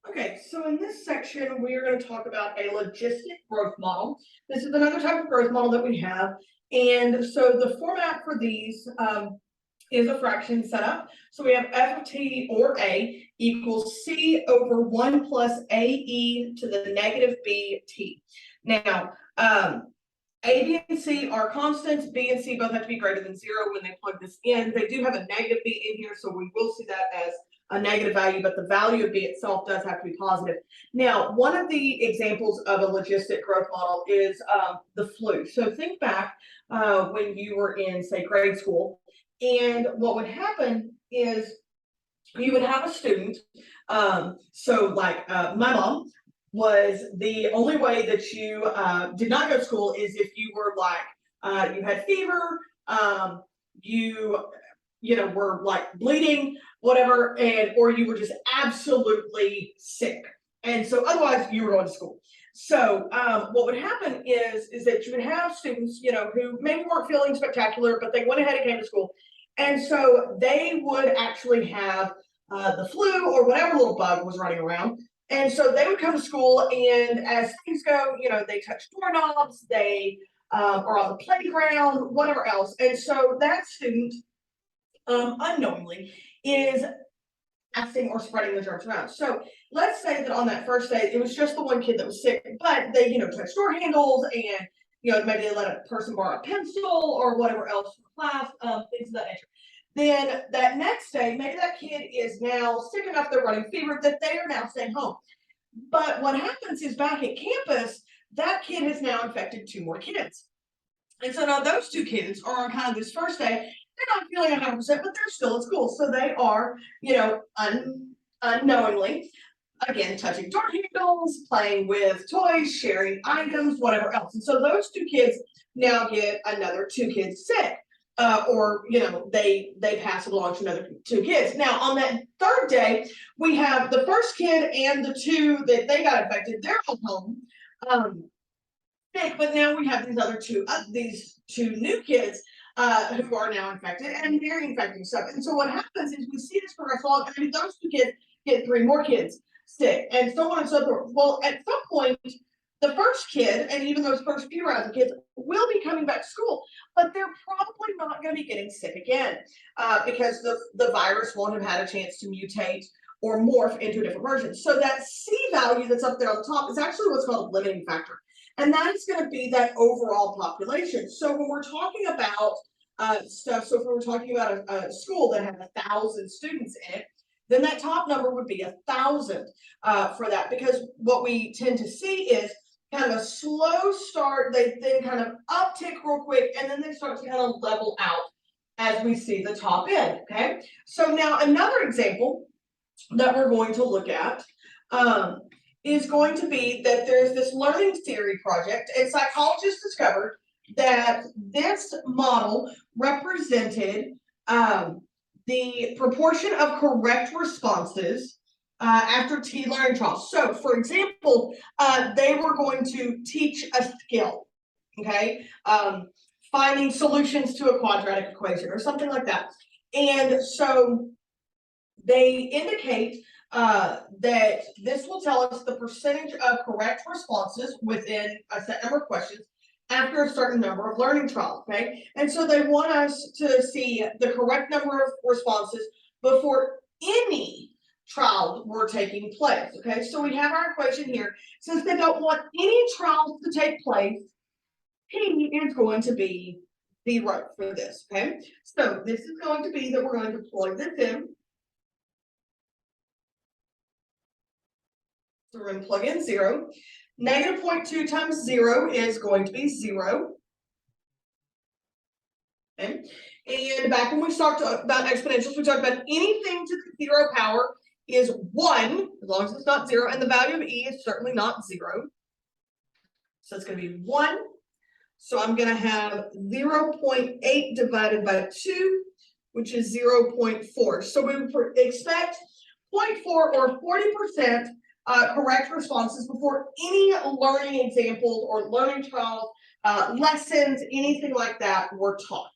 Okay, so in this section, we are going to talk about a logistic growth model. This is another type of growth model that we have. And so the format for these is a fraction setup. So we have f of t or a equals c over 1 plus ae to the negative bt. Now, a, b, and c are constants. B and c both have to be greater than 0 when they plug this in. They do have a negative b in here, so we will see that as a negative value, but the value of b itself does have to be positive. Now, one of the examples of a logistic growth model is the flu. So think back when you were in, say, grade school, and what would happen is you would have a student. My mom was the only way that you did not go to school is if you were like you had fever, you were like bleeding, whatever, and or you were just absolutely sick, and so otherwise you were going to school. So what would happen is that you would have students, who maybe weren't feeling spectacular, but they went ahead and came to school, and so they would actually have the flu or whatever little bug was running around. And so they would come to school, and as things go, they touch doorknobs, they are on the playground, whatever else. And so that student, unknowingly, is passing or spreading the germs around. So let's say that on that first day, it was just the one kid that was sick, but they, touched door handles and, maybe they let a person borrow a pencil or whatever else for class, things of that nature. Then that next day, maybe that kid is now sick enough, they're running fever, that they are now staying home. But what happens is back at campus, that kid has now infected 2 more kids. And so now those 2 kids are on kind of this first day, they're not feeling 100%, but they're still at school. So they are, unknowingly, again, touching door handles, playing with toys, sharing items, whatever else. And so those 2 kids now get another 2 kids sick. Or they pass it along to another 2 kids. Now on that third day, we have the first kid and the 2 that they got infected. They're all home, sick, but now we have these two new kids who are now infected, and they're infecting stuff. And so what happens is we see this progress along, and then those 2 kids get 3 more kids sick, and so on and so forth. Well, at some point, the first kid, and even those first few rounds of kids, will be coming back to school, but they're probably not going to be getting sick again because the virus won't have had a chance to mutate or morph into a different version. So that C value that's up there on the top is actually what's called a limiting factor. And that's going to be that overall population. So when we're talking about stuff, so if we were talking about a school that had 1,000 students in it, then that top number would be 1,000 for that, because what we tend to see is kind of a slow start, they then kind of uptick real quick, and then they start to kind of level out as we see the top end, okay? So now another example that we're going to look at is going to be that there's this learning theory project, and psychologists discovered that this model represented the proportion of correct responses after T learning trials. So, for example, they were going to teach a skill, okay? Finding solutions to a quadratic equation or something like that. And so they indicate that this will tell us the percentage of correct responses within a set number of questions after a certain number of learning trials, okay? And so they want us to see the correct number of responses before any trials were taking place, okay? So we have our equation here. Since they don't want any trials to take place, P is going to be 0 for this, okay? So this is going to be that we're going to plug this in. So we're going to plug in 0. Negative 0.2 times 0 is going to be 0. Okay. And back when we talked about exponentials, we talked about anything to the 0 power is 1, as long as it's not 0, and the value of E is certainly not 0. So it's going to be 1. So I'm going to have 0.8 divided by 2, which is 0.4. So we would expect 0.4 or 40% correct responses before any learning examples or learning trials, lessons, anything like that were taught.